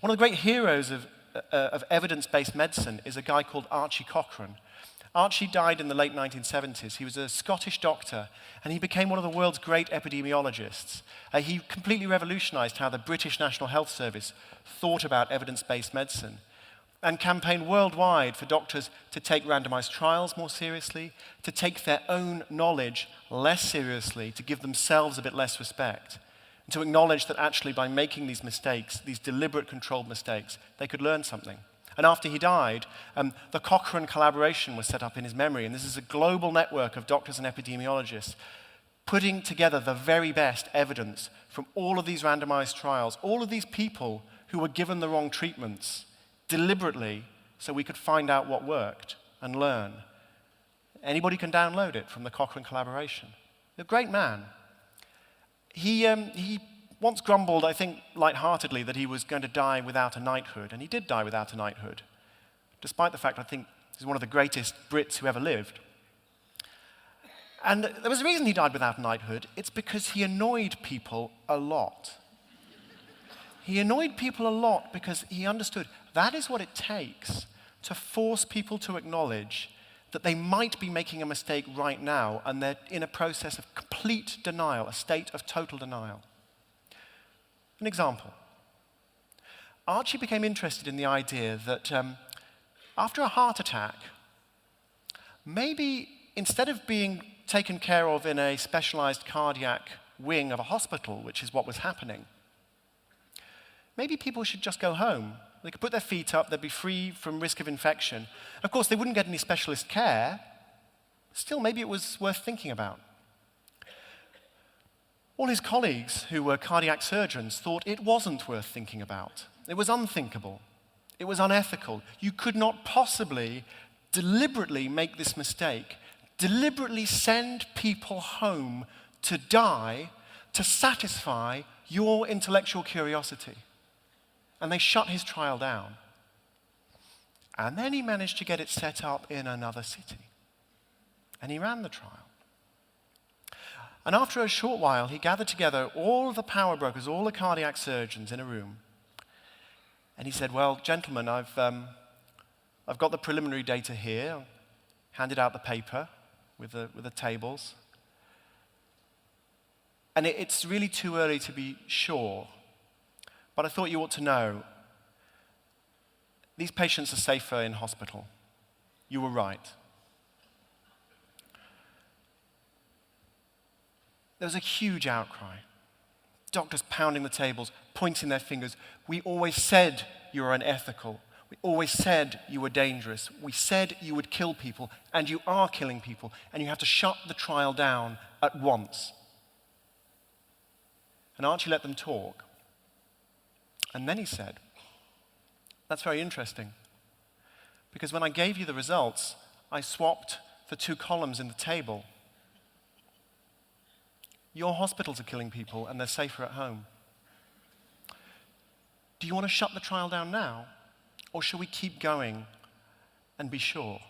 One of the great heroes of evidence-based medicine is a guy called Archie Cochrane. Archie died in the late 1970s. He was a Scottish doctor, and he became one of the world's great epidemiologists. He completely revolutionized how the British National Health Service thought about evidence-based medicine and campaigned worldwide for doctors to take randomized trials more seriously, to take their own knowledge less seriously, to give themselves a bit less respect, and to acknowledge that actually by making these mistakes, these deliberate controlled mistakes, they could learn something. And after he died, the Cochrane collaboration was set up in his memory, and this is a global network of doctors and epidemiologists putting together the very best evidence from all of these randomized trials, all of these people who were given the wrong treatments deliberately so we could find out what worked and learn. Anybody can download it from the Cochrane collaboration. A great man. He once grumbled, I think lightheartedly, that he was going to die without a knighthood, and he did die without a knighthood, despite the fact I think he's one of the greatest Brits who ever lived. And there was a reason he died without a knighthood. It's because he annoyed people a lot. He annoyed people a lot because he understood that is what it takes to force people to acknowledge that they might be making a mistake right now, and they're in a process of complete denial, a state of total denial. An example. Archie became interested in the idea that after a heart attack, maybe instead of being taken care of in a specialized cardiac wing of a hospital, which is what was happening, maybe people should just go home. They could put their feet up, they'd be free from risk of infection. Of course, they wouldn't get any specialist care. Still, maybe it was worth thinking about. All his colleagues who were cardiac surgeons thought it wasn't worth thinking about. It was unthinkable. It was unethical. You could not possibly deliberately make this mistake, deliberately send people home to die to satisfy your intellectual curiosity. And they shut his trial down. And then he managed to get it set up in another city. And he ran the trial. And after a short while, he gathered together all of the power brokers, all the cardiac surgeons in a room. And he said, well, gentlemen, I've got the preliminary data here. Handed out the paper with the tables. And it's really too early to be sure. But I thought you ought to know, these patients are safer in hospital. You were right. There was a huge outcry. Doctors pounding the tables, pointing their fingers. We always said you were unethical. We always said you were dangerous. We said you would kill people, and you are killing people, and you have to shut the trial down at once. And Archie let them talk. And then he said, that's very interesting, because when I gave you the results, I swapped the two columns in the table. Your hospitals are killing people, and they're safer at home. Do you want to shut the trial down now, or shall we keep going and be sure?